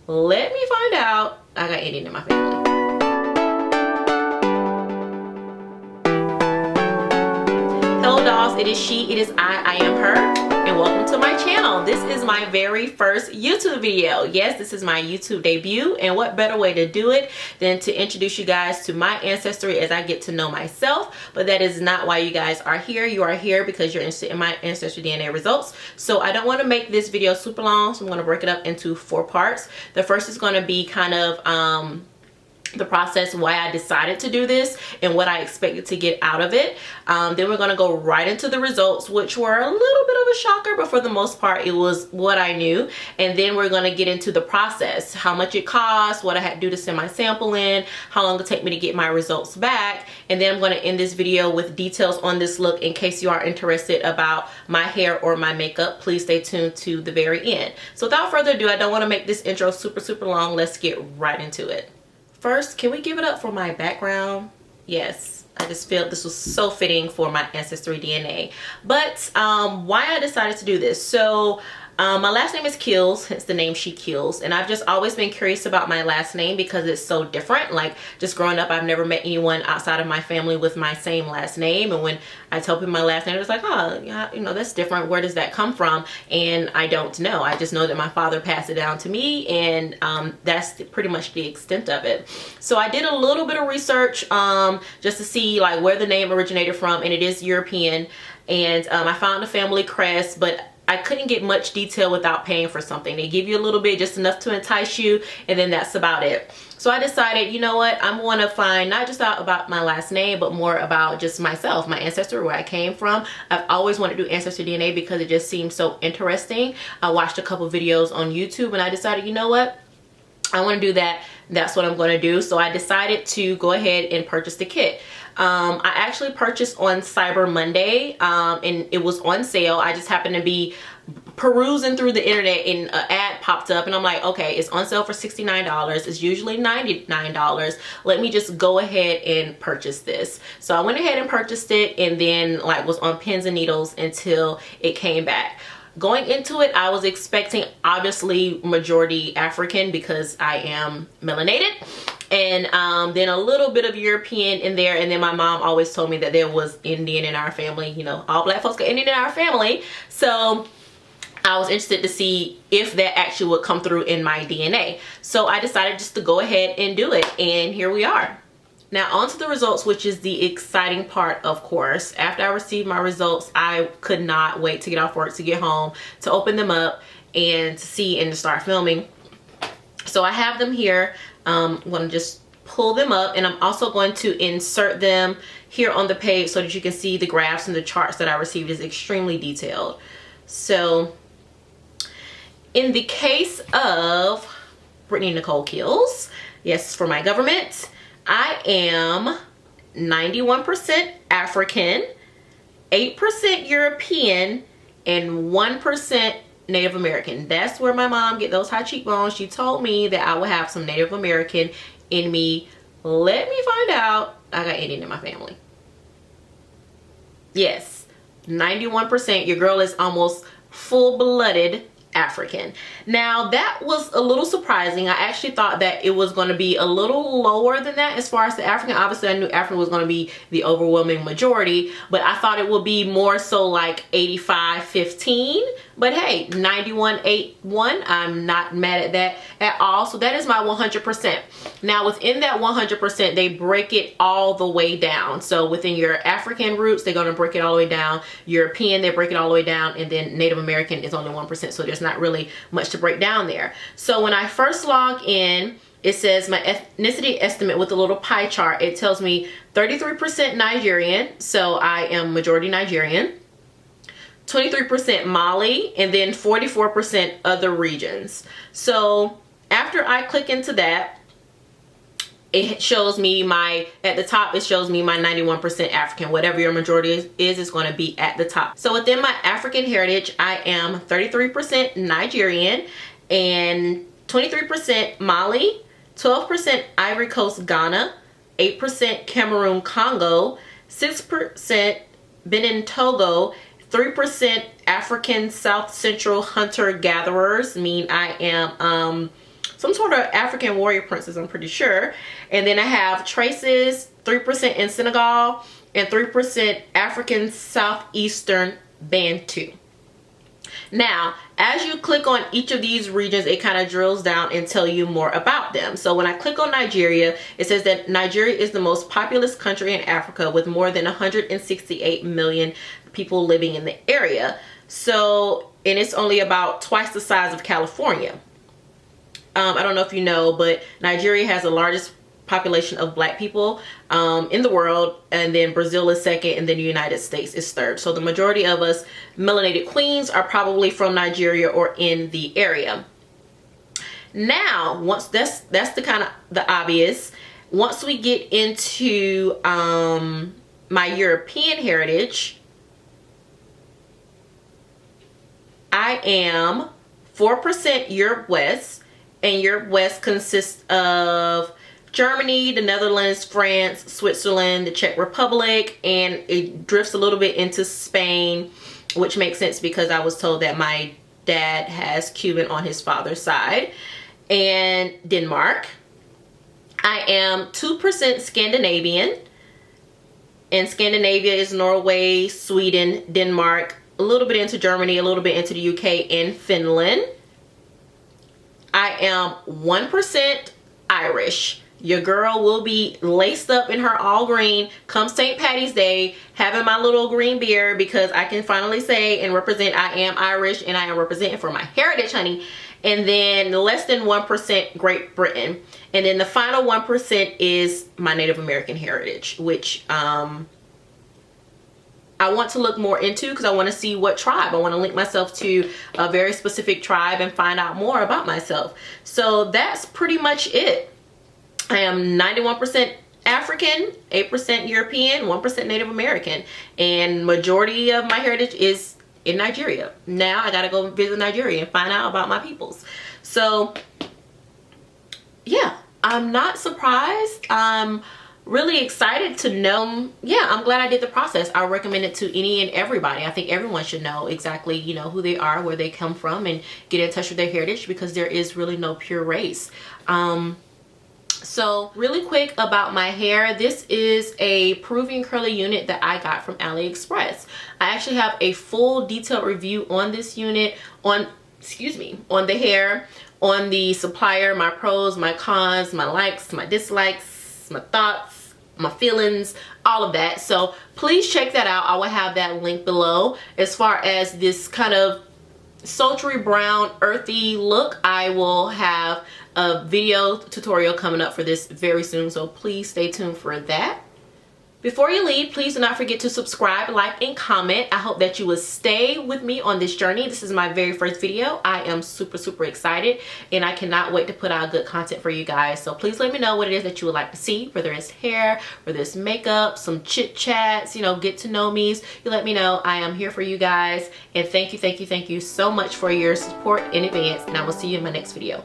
Let me find out. I got Indian in my family. Hello dolls, it is she, it is I am her, and welcome to my channel. This is my very first YouTube video. Yes, this is my YouTube debut, and what better way to do it than to introduce you guys to my ancestry as I get to know myself. But that is not why you guys are here. You are here because you're interested in my Ancestry DNA results. So I don't want to make this video super long, so I'm going to break it up into 4 parts. The first is going to be kind of the process, why I decided to do this and what I expected to get out of it. Then we're going to go right into the results, which were a little bit of a shocker, but for the most part it was what I knew. And then we're going to get into the process, how much it cost, what I had to do to send my sample in, how long it take me to get my results back. And then I'm going to end this video with details on this look in case you are interested about my hair or my makeup. Please stay tuned to the very end. So without further ado, I don't want to make this intro super long. Let's get right into it. First, can we give it up for my background? Yes, I just feel this was so fitting for my Ancestry DNA. But why I decided to do this. So my last name is Kills, hence the name She Kills. And I've just always been curious about my last name because it's so different. Like just growing up, I've never met anyone outside of my family with my same last name. And when I tell people my last name, it's like, oh, yeah, you know, that's different. Where does that come from? And I don't know. I just know that my father passed it down to me, and that's pretty much the extent of it. So I did a little bit of research just to see like where the name originated from, and it is European. And I found a family crest, but I couldn't get much detail without paying for something. They give you a little bit, just enough to entice you, and then that's about it. So I decided, you know what, I'm going to find not just out about my last name, but more about just myself, my ancestry, where I came from. I've always wanted to do Ancestry DNA because it just seems so interesting. I watched a couple videos on YouTube and I decided, you know what, I want to do that. That's what I'm going to do. So I decided to go ahead and purchase the kit. I actually purchased on Cyber Monday, and it was on sale. I just happened to be perusing through the internet and an ad popped up, and I'm like, okay, it's on sale for $69. It's usually $99. Let me just go ahead and purchase this. So I went ahead and purchased it, and then like was on pins and needles until it came back. Going into it, I was expecting obviously majority African because I am melanated, and then a little bit of European in there. And then my mom always told me that there was Indian in our family. You know, all black folks got Indian in our family. So I was interested to see if that actually would come through in my DNA. So I decided just to go ahead and do it, and here we are. Now on to the results, which is the exciting part, of course. After I received my results, I could not wait to get off work, to get home, to open them up and to see and to start filming. So I have them here. I'm going to just pull them up, and I'm also going to insert them here on the page so that you can see the graphs and the charts that I received. Is extremely detailed. So in the case of Brittany Nicole Kills, yes, for my government, I am 91% African, 8% European, and 1% Native American. That's where my mom get those high cheekbones. She told me that I would have some Native American in me. Let me find out. I got Indian in my family. Yes, 91%. Your girl is almost full-blooded African. Now that was a little surprising. I actually thought that it was going to be a little lower than that as far as the African. Obviously I knew African was going to be the overwhelming majority, but I thought it would be more so like 85-15. But hey, 91-8-1, I'm not mad at that at all. So that is my 100%. Now within that 100%, they break it all the way down. So within your African roots, they're going to break it all the way down. European, they break it all the way down. And then Native American is only 1%. So there's not really much to break down there. So when I first log in, it says my ethnicity estimate with a little pie chart. It tells me 33% Nigerian. So I am majority Nigerian. 23% Mali, and then 44% other regions. So after I click into that, it shows me my, at the top it shows me my 91% African. Whatever your majority is going to be at the top. So within my African heritage, I am 33% Nigerian, and 23% Mali, 12% Ivory Coast Ghana, 8% Cameroon Congo, 6% Benin Togo, 3% African South Central hunter gatherers, mean I am some sort of African warrior princess, I'm pretty sure. And then I have traces, 3% in Senegal, and 3% African Southeastern Bantu. Now, as you click on each of these regions, it kind of drills down and tell you more about them. So when I click on Nigeria, it says that Nigeria is the most populous country in Africa with more than 168 million people living in the area. So, and it's only about twice the size of California. I don't know if you know, but Nigeria has the largest population of black people in the world, and then Brazil is second, and then the United States is third. So the majority of us melanated queens are probably from Nigeria or in the area. Now, once that's the kind of the obvious. Once we get into my European heritage, I am 4% Europe West, and Europe West consists of Germany, the Netherlands, France, Switzerland, the Czech Republic, and it drifts a little bit into Spain, which makes sense because I was told that my dad has Cuban on his father's side, and Denmark. I am 2% Scandinavian, and Scandinavia is Norway, Sweden, Denmark, a little bit into Germany, a little bit into the UK, and Finland. I am 1% Irish. Your girl will be laced up in her all green come St. Patty's Day, having my little green beard, because I can finally say and represent I am Irish, and I am representing for my heritage, honey. And then less than 1% Great Britain. And then the final 1% is my Native American heritage, which I want to look more into because I want to see what tribe. I want to link myself to a very specific tribe and find out more about myself. So that's pretty much it. I am 91% African, 8% European, 1% Native American, and majority of my heritage is in Nigeria. Now I gotta go visit Nigeria and find out about my peoples. So yeah, I'm not surprised. I'm really excited to know. Yeah, I'm glad I did the process. I recommend it to any and everybody. I think everyone should know exactly, you know, who they are, where they come from, and get in touch with their heritage, because there is really no pure race. So really quick about my hair. This is a Peruvian curly unit that I got from AliExpress. I actually have a full detailed review on this unit, on the hair, on the supplier, my pros, my cons, my likes, my dislikes, my thoughts, my feelings, all of that. So please check that out. I will have that link below. As far as this kind of sultry brown earthy look, I will have a video tutorial coming up for this very soon, so please stay tuned for that. Before you leave, please do not forget to subscribe, like, and comment. I hope that you will stay with me on this journey. This is my very first video. I am super excited, and I cannot wait to put out good content for you guys. So please let me know what it is that you would like to see, whether it's hair, whether it's makeup, some chit chats, you know, get to know me's. You let me know. I am here for you guys, and thank you so much for your support in advance, and I will see you in my next video.